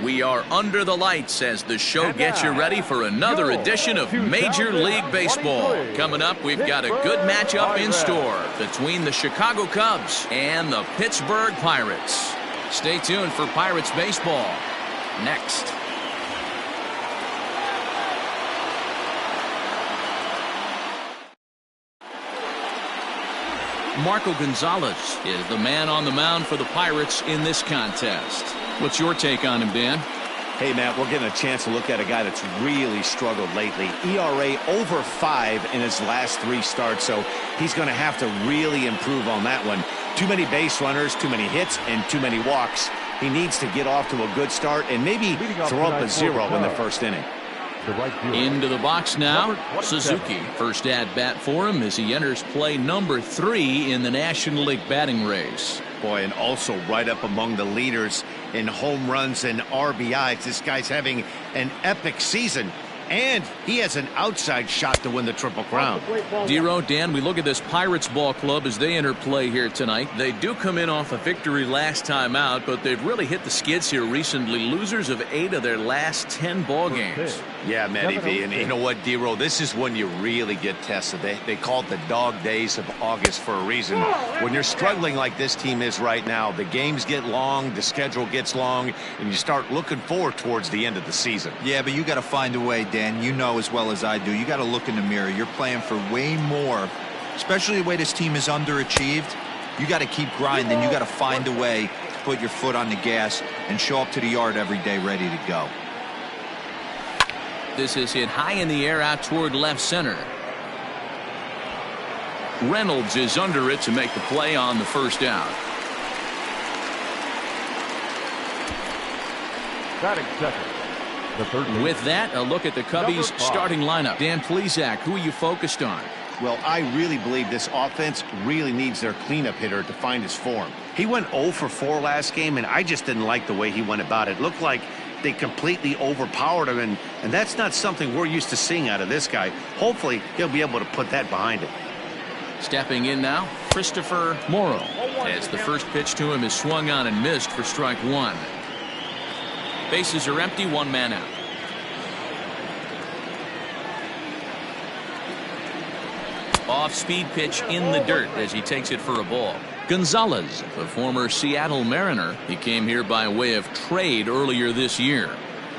We are under the lights as the show gets you ready for another edition of Major League Baseball. Coming up, we've got a good matchup in store between the Chicago Cubs and the Pittsburgh Pirates. Stay tuned for Pirates baseball next. Marco Gonzales is the man on the mound for the Pirates in this contest. What's your take on him, Dan? Hey, Matt, we're getting a chance to look at a guy that's really struggled lately. ERA over 5 in his last 3 starts, so he's going to have to really improve on that one. Too many base runners, too many hits, and too many walks. He needs to get off to a good start and maybe throw up a 0 in the first inning. Into the box now, Suzuki. First at bat for him as he enters play number 3 in the National League batting race. Boy, and also right up among the leaders in home runs and RBIs. This guy's having an epic season, and he has an outside shot to win the Triple Crown. Dero, Dan, we look at this Pirates ball club as they enter play here tonight. They do come in off a victory last time out, but they've really hit the skids here recently. Losers of 8 of their last 10 ball games. Yeah, Matty V, and you know what, Dero, this is when you really get tested. They call it the dog days of August for a reason. When you're struggling like this team is right now, the games get long, the schedule gets long, and you start looking forward towards the end of the season. Yeah, but you got to find a way, Dan. You know as well as I do. You got to look in the mirror. You're playing for way more, especially the way this team is underachieved. You got to keep grinding. You got to find a way to put your foot on the gas and show up to the yard every day ready to go. This is hit high in the air out toward left center. Reynolds is under it to make the play on the first out. Batting second. With that, a look at the Cubbies starting lineup. Dan Plesac, who are you focused on? Well, I really believe this offense really needs their cleanup hitter to find his form. He went 0 for 4 last game, and I just didn't like the way he went about it. It looked like they completely overpowered him, and that's not something we're used to seeing out of this guy. Hopefully, he'll be able to put that behind him. Stepping in now, Christopher Morrow, as the first pitch to him is swung on and missed for strike 1. Bases are empty, 1 man out. Off-speed pitch in the dirt as he takes it for a ball. Gonzales, the former Seattle Mariner, he came here by way of trade earlier this year.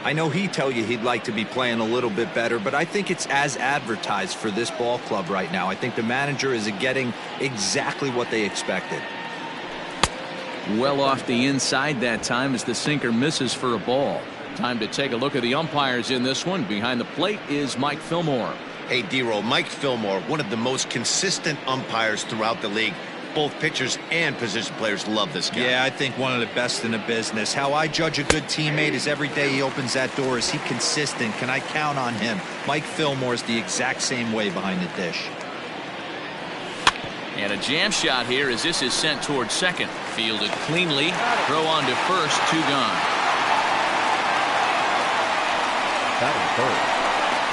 I know he'd tell you he'd like to be playing a little bit better, but I think it's as advertised for this ball club right now. I think the manager is getting exactly what they expected. Well off the inside that time as the sinker misses for a ball. Time to take a look at the umpires in this one. Behind the plate is Mike Fillmore. Hey, Dero, Mike Fillmore, one of the most consistent umpires throughout the league. Both pitchers and position players love this guy. Yeah, I think one of the best in the business. How I judge a good teammate is every day he opens that door. Is he consistent? Can I count on him? Mike Fillmore is the exact same way behind the dish. And a jam shot here as this is sent towards second. Fielded cleanly. Throw on to first. 2 gone. Batting third,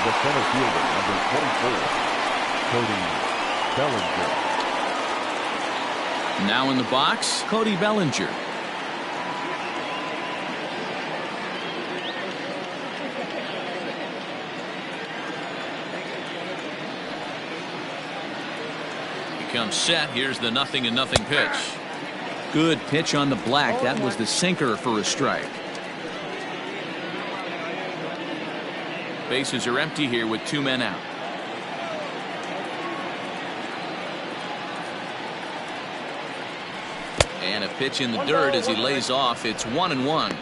the center fielder, number 24, Cody Bellinger. Now in the box, Cody Bellinger. He comes set. Here's the 0-0 pitch. Good pitch on the black. That was the sinker for a strike. Bases are empty here with 2 men out. And a pitch in the dirt as he lays off. It's 1-1.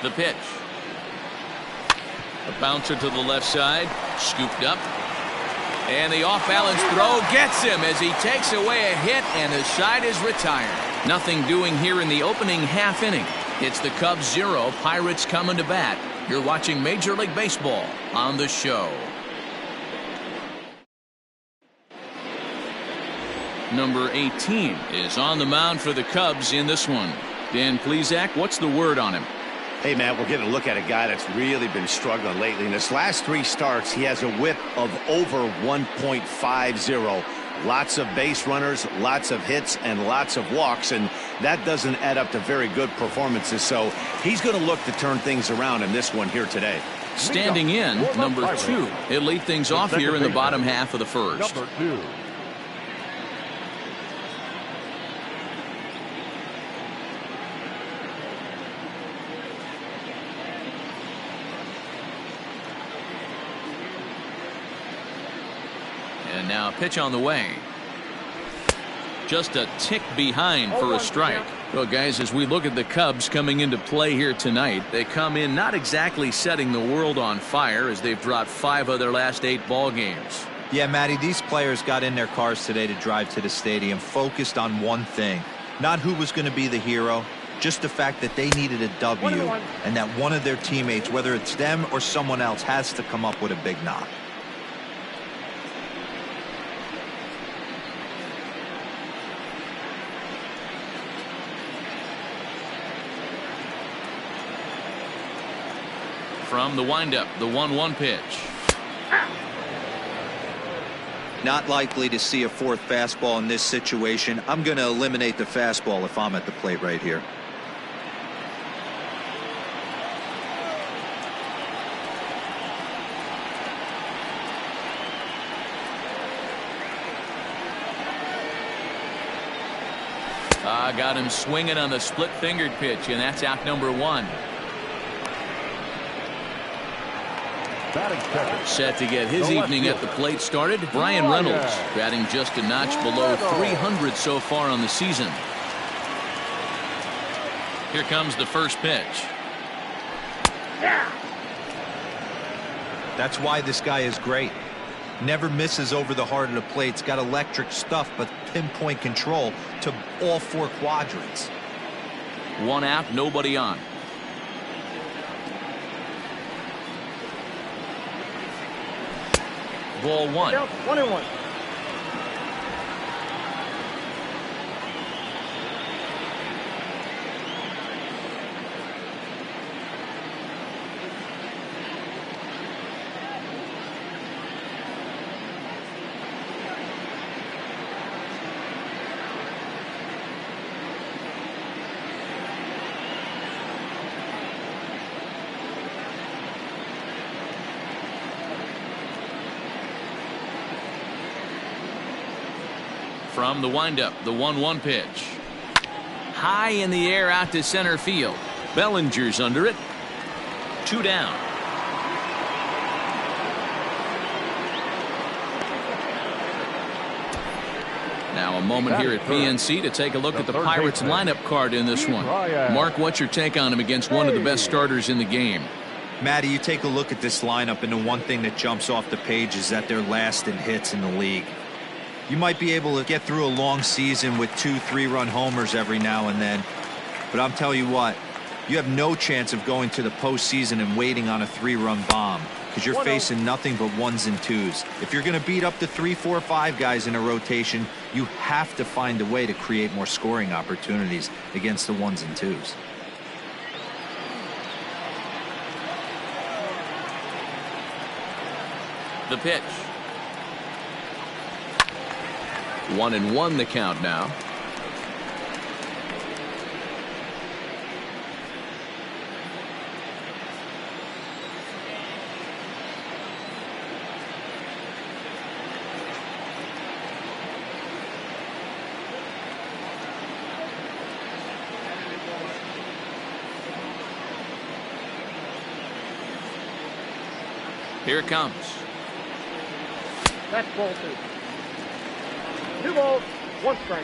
The pitch. A bouncer to the left side. Scooped up. And the off-balance throw gets him as he takes away a hit, and the side is retired. Nothing doing here in the opening half inning. It's the Cubs 0, Pirates coming to bat. You're watching Major League Baseball on the show. Number 18 is on the mound for the Cubs in this one. Dan Plesac, what's the word on him? Hey, Matt, we're getting a look at a guy that's really been struggling lately. In his last 3 starts, he has a whip of over 1.50. Lots of base runners, lots of hits, and lots of walks, and that doesn't add up to very good performances. So he's going to look to turn things around in this one here today. Standing in, number 2. He'll lead things off here in the bottom half of the first. Number 2. And now a pitch on the way. Just a tick behind for a strike. Well, guys, as we look at the Cubs coming into play here tonight, they come in not exactly setting the world on fire as they've dropped 5 of their last 8 ball games. Yeah, Matty, these players got in their cars today to drive to the stadium focused on one thing. Not who was going to be the hero, just the fact that they needed a W and that one of their teammates, whether it's them or someone else, has to come up with a big knock. From the windup, the 1-1 pitch. Not likely to see a 4th fastball in this situation. I'm going to eliminate the fastball if I'm at the plate right here. Got him swinging on the split-fingered pitch, and that's out number 1. Set to get his evening at the plate started, Brian Reynolds, batting just a notch below 300 so far on the season. Here comes the first pitch. That's why this guy is great. Never misses over the heart of the plate. It's got electric stuff, but pinpoint control to all 4 quadrants. 1 out, nobody on. Ball 1. 1-1. From the windup, the 1-1 pitch. High in the air out to center field. Bellinger's under it. 2 down. Now a moment here at PNC to take a look at the Pirates lineup card in this one. Mark, what's your take on him against one of the best starters in the game? Matty, you take a look at this lineup, and the one thing that jumps off the page is that they're last in hits in the league. You might be able to get through a long season with 2 3-run homers every now and then, but I'm telling you what, you have no chance of going to the postseason and waiting on a 3-run bomb, because you're facing nothing but 1s and 2s. If you're going to beat up the 3, 4, 5 guys in a rotation, you have to find a way to create more scoring opportunities against the 1s and 2s. The pitch. 1-1 the count now. Here it comes. That's ball 2. 2 balls, 1 strike.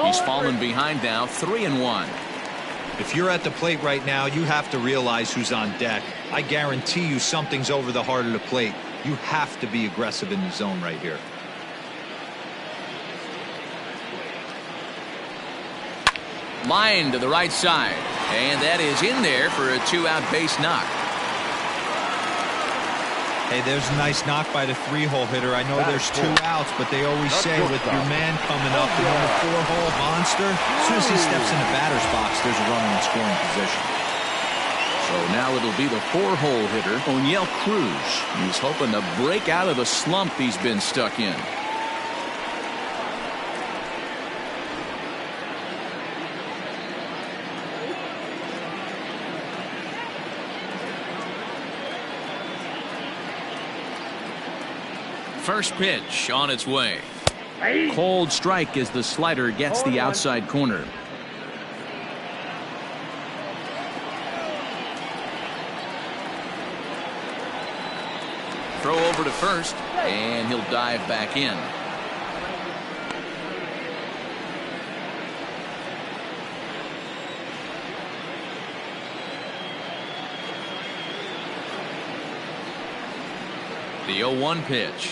He's fallen behind now, 3-1. If you're at the plate right now, you have to realize who's on deck. I guarantee you something's over the heart of the plate. You have to be aggressive in the zone right here. Line to the right side, and that is in there for a 2-out base knock. Hey, there's a nice knock by the 3-hole hitter. I know there's 2 outs, but they always say with your man coming up, the number 4-hole monster, as soon as he steps in the batter's box, there's a runner in scoring position. So now it'll be the 4-hole hitter, O'Neill Cruz. He's hoping to break out of the slump he's been stuck in. First pitch on its way. Cold strike as the slider gets the outside corner. Throw over to first, and he'll dive back in. The 0-1 pitch.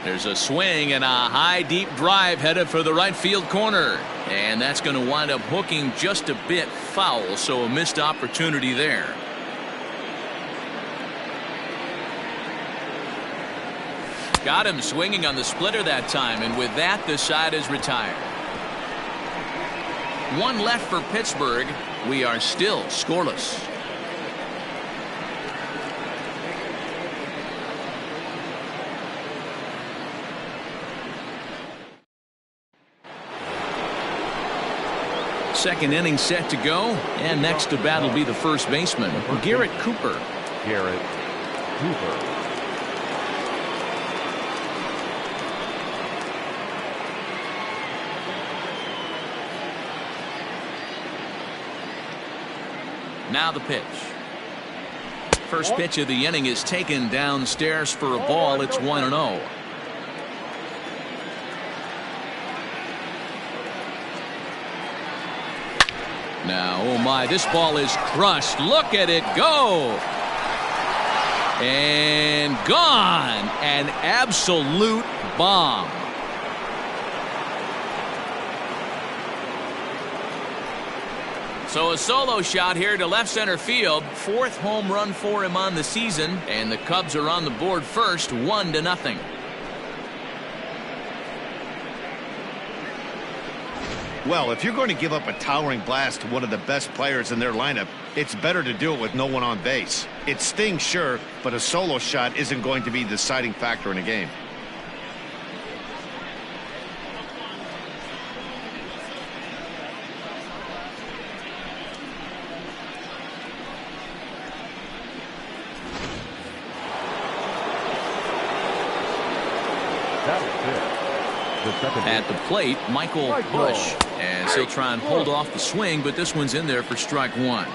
There's a swing and a high deep drive headed for the right field corner, and that's going to wind up hooking just a bit foul, so a missed opportunity there. Got him swinging on the splitter that time, and with that the side is retired. 1 left for Pittsburgh. We are still scoreless. Second inning set to go, and next to bat will be the first baseman, Garrett Cooper. Garrett Cooper. Now the pitch. First pitch of the inning is taken downstairs for a ball. It's 1-0. Now, oh my, this ball is crushed. Look at it go. And gone. An absolute bomb. So a solo shot here to left center field. 4th home run for him on the season. And the Cubs are on the board first, 1-0. Well, if you're going to give up a towering blast to one of the best players in their lineup, it's better to do it with no one on base. It stings, sure, but a solo shot isn't going to be the deciding factor in a game. At the plate, Michael Bush, as he'll try and hold off the swing, but this one's in there for strike 1.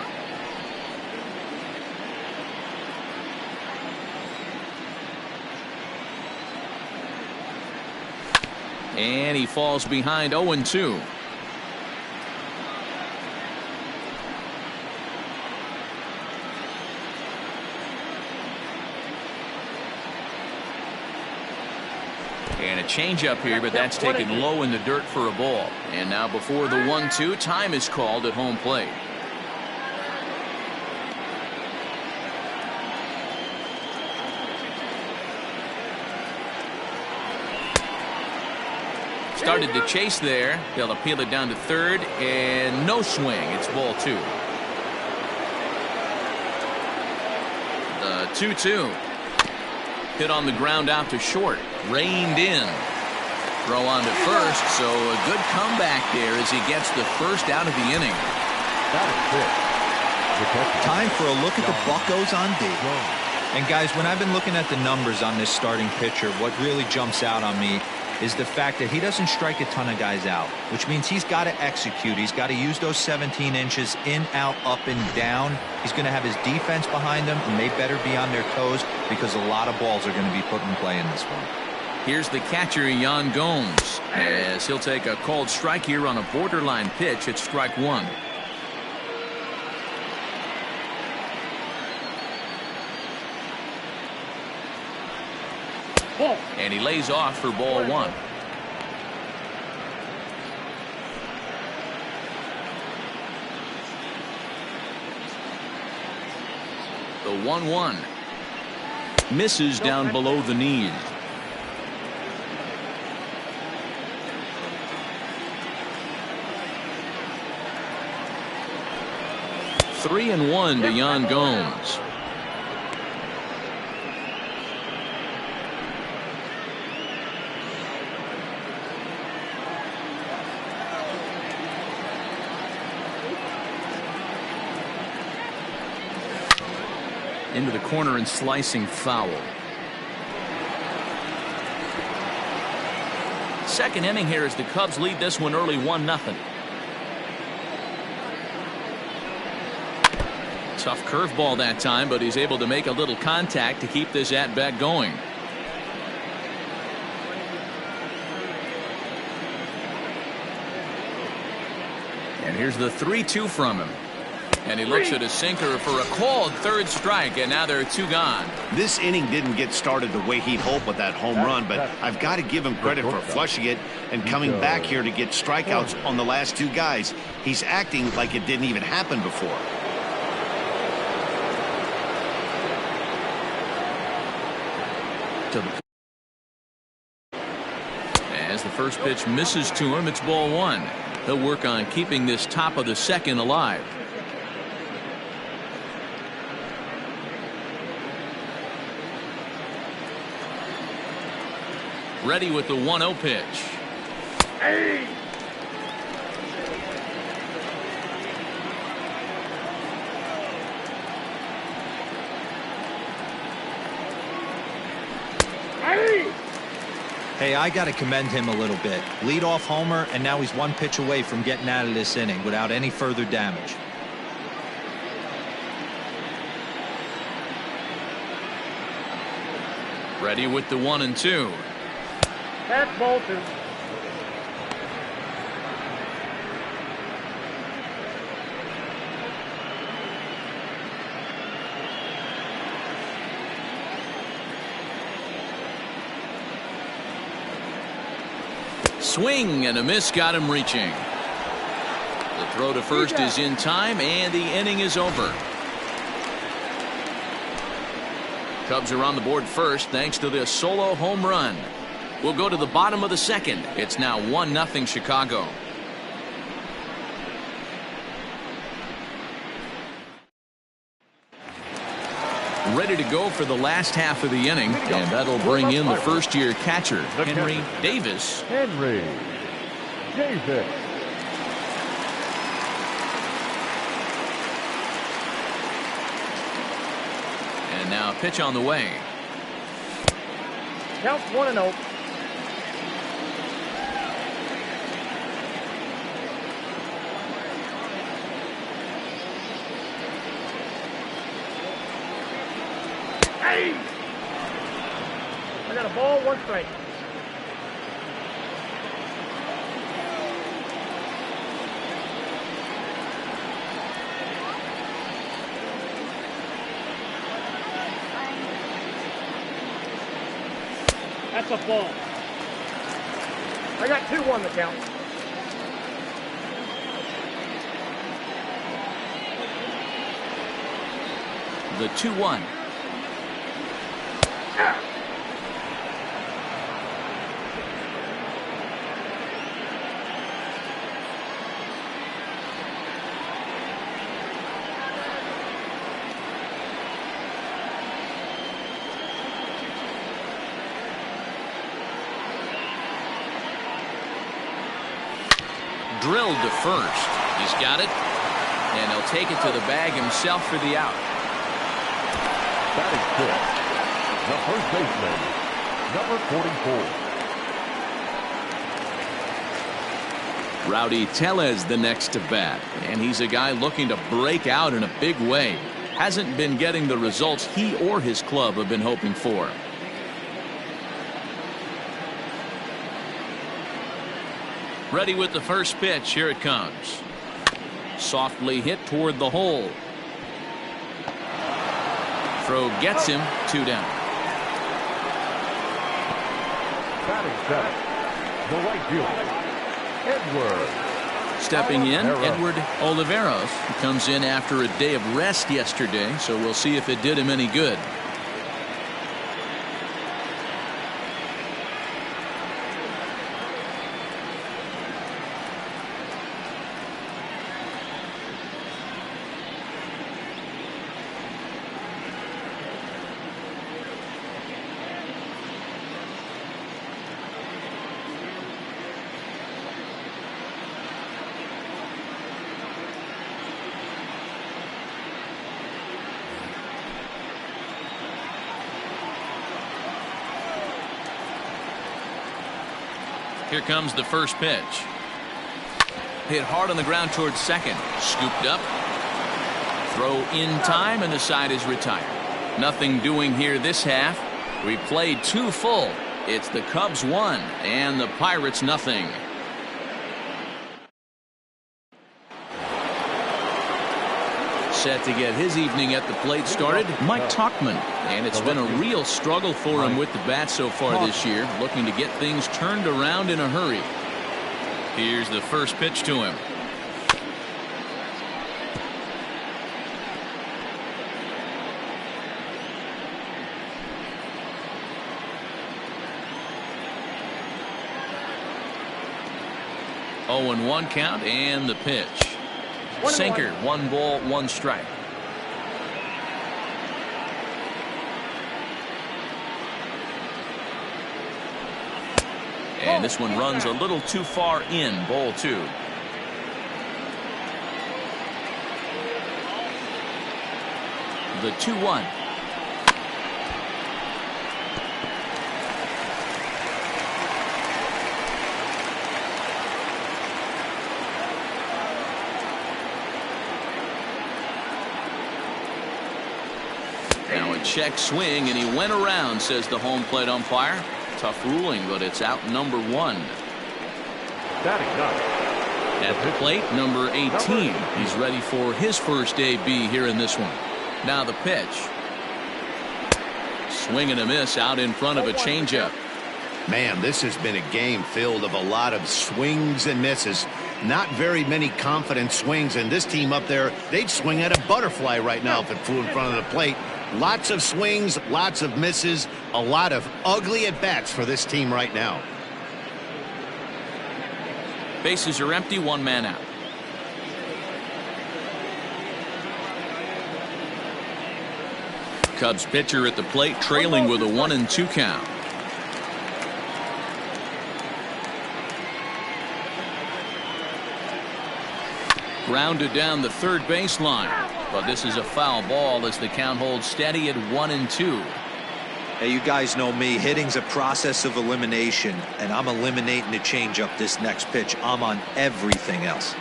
And he falls behind 0-2. And a changeup here, but that's taken low in the dirt for a ball. And now before the 1-2, time is called at home plate. Started to chase there. They'll appeal it down to third, and no swing. It's ball 2. The 2-2. Hit on the ground out to short. Reined in. Throw on to first, so a good comeback there as he gets the first out of the inning. Time for a look at the Buccos on D. And guys, when I've been looking at the numbers on this starting pitcher, what really jumps out on me is the fact that he doesn't strike a ton of guys out, which means he's got to execute. He's got to use those 17 inches in, out, up, and down. He's going to have his defense behind him, and they better be on their toes because a lot of balls are going to be put in play in this one. Here's the catcher, Yan Gomes, as he'll take a called strike here on a borderline pitch at strike 1. And he lays off for ball 1. The 1-1. Misses down below the knees. 3-1 to Yan Gomes. Into the corner and slicing foul. Second inning here as the Cubs lead this one early 1-0. Tough curveball that time, but he's able to make a little contact to keep this at-bat going. And here's the 3-2 from him. And he looks at a sinker for a called third strike, and now there are 2 gone. This inning didn't get started the way he'd hoped with that home run, but I've got to give him credit for flushing it and coming back here to get strikeouts on the last 2 guys. He's acting like it didn't even happen before. As the first pitch misses to him, it's ball 1. He'll work on keeping this top of the second alive. Ready with the 1-0 pitch. Hey! Hey, I got to commend him a little bit. Leadoff homer, and now he's 1 pitch away from getting out of this inning without any further damage. Ready with the 1-2. That's ball 2. Swing and a miss got him reaching. The throw to first is in time, and the inning is over. Cubs are on the board first thanks to this solo home run. We'll go to the bottom of the second. It's now 1-0 Chicago. Ready to go for the last half of the inning, and that'll bring in the first-year catcher, Henry Davis. Henry Davis. And now a pitch on the way. Counts 1-0. Hey! I got a ball, 1 strike. That's a ball. I got 2-1 the count. The 2-1. Drilled to first. He's got it, and he'll take it to the bag himself for the out. Batting fifth, the first baseman, number 44. Rowdy Tellez the next to bat, and he's a guy looking to break out in a big way. Hasn't been getting the results he or his club have been hoping for. Ready with the first pitch. Here it comes. Softly hit toward the hole. Throw gets him. 2 down. Batting seventh, the right fielder, Edward. Stepping in, Edward Oliveros. He comes in after a day of rest yesterday, so we'll see if it did him any good. Here comes the first pitch. Hit hard on the ground towards second. Scooped up. Throw in time, and the side is retired. Nothing doing here this half. We played 2 full. It's the Cubs 1 and the Pirates nothing. Set to get his evening at the plate started, Mike Tauchman. And it's been a real struggle for him with the bat so far this year, looking to get things turned around in a hurry. Here's the first pitch to him. Oh, and 1 count, and the pitch. Sinker, 1 ball, 1 strike. And this one runs a little too far in, ball 2. The 2-1. Now a check swing, and he went around, says the home plate umpire. Tough ruling, but it's out number 1. At the plate, number 18. He's ready for his first AB here in this one. Now the pitch. Swing and a miss out in front of a changeup. Man, this has been a game filled of a lot of swings and misses. Not very many confident swings, and this team up there, they'd swing at a butterfly right now if it flew in front of the plate. Lots of swings, lots of misses, a lot of ugly at-bats for this team right now. Bases are empty, 1 man out. Cubs pitcher at the plate, trailing with a 1-2 count. Grounded down the third baseline, but this is a foul ball as the count holds steady at 1-2. Hey, you guys know me. Hitting's a process of elimination, and I'm eliminating the changeup this next pitch. I'm on everything else.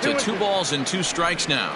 To 2 balls and 2 strikes now.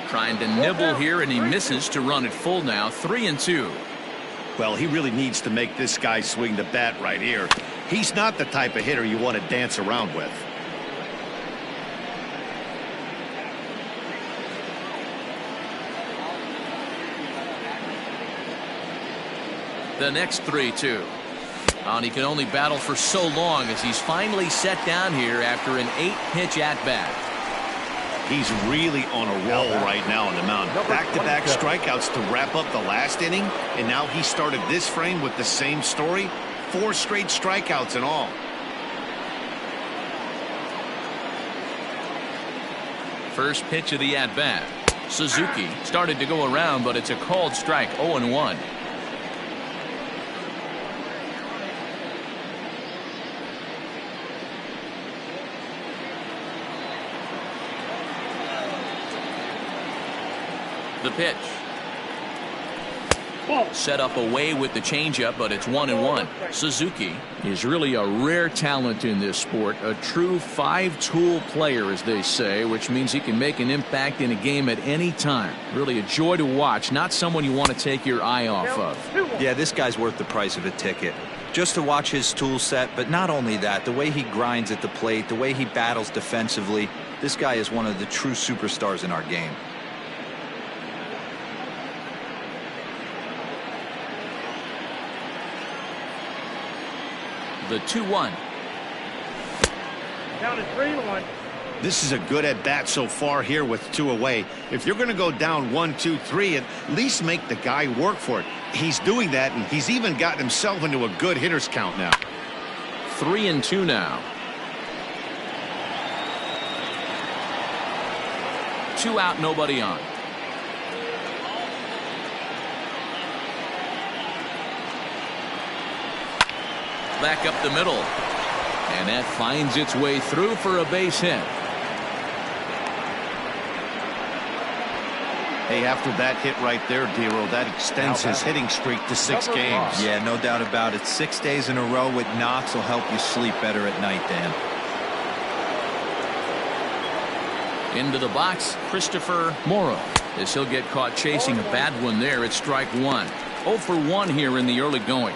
Trying to nibble here, and he misses to run it full now. 3-2. Well, he really needs to make this guy swing the bat right here. He's not the type of hitter you want to dance around with. The next 3-2. And he can only battle for so long as he's finally set down here after an 8-pitch at-bat. He's really on a roll right now on the mound. Back-to-back strikeouts to wrap up the last inning, and now he started this frame with the same story. 4 straight strikeouts in all. First pitch of the at-bat. Suzuki started to go around, but it's a called strike. 0-1. The pitch. Set up away with the changeup, but it's 1-1. Suzuki is really a rare talent in this sport, a true five-tool player, as they say, which means he can make an impact in a game at any time. Really a joy to watch, not someone you want to take your eye off of. Yeah, this guy's worth the price of a ticket. Just to watch his tool set, but not only that, the way he grinds at the plate, the way he battles defensively, this guy is one of the true superstars in our game. The 2-1. Down to 3-1. This is a good at bat so far here with 2 away. If you're going to go down 1, 2, 3, at least make the guy work for it. He's doing that, and he's even gotten himself into a good hitter's count now. 3-2 now. 2 out, nobody on. Back up the middle, and that finds its way through for a base hit. Hey, after that hit right there, Dero, that extends his hitting streak to 6 games. Yeah, no doubt about it. 6 days in a row with knocks will help you sleep better at night, Dan. Into the box, Christopher Morrow, as he'll get caught chasing a bad one there at strike 1. 0 for 1 here in the early going.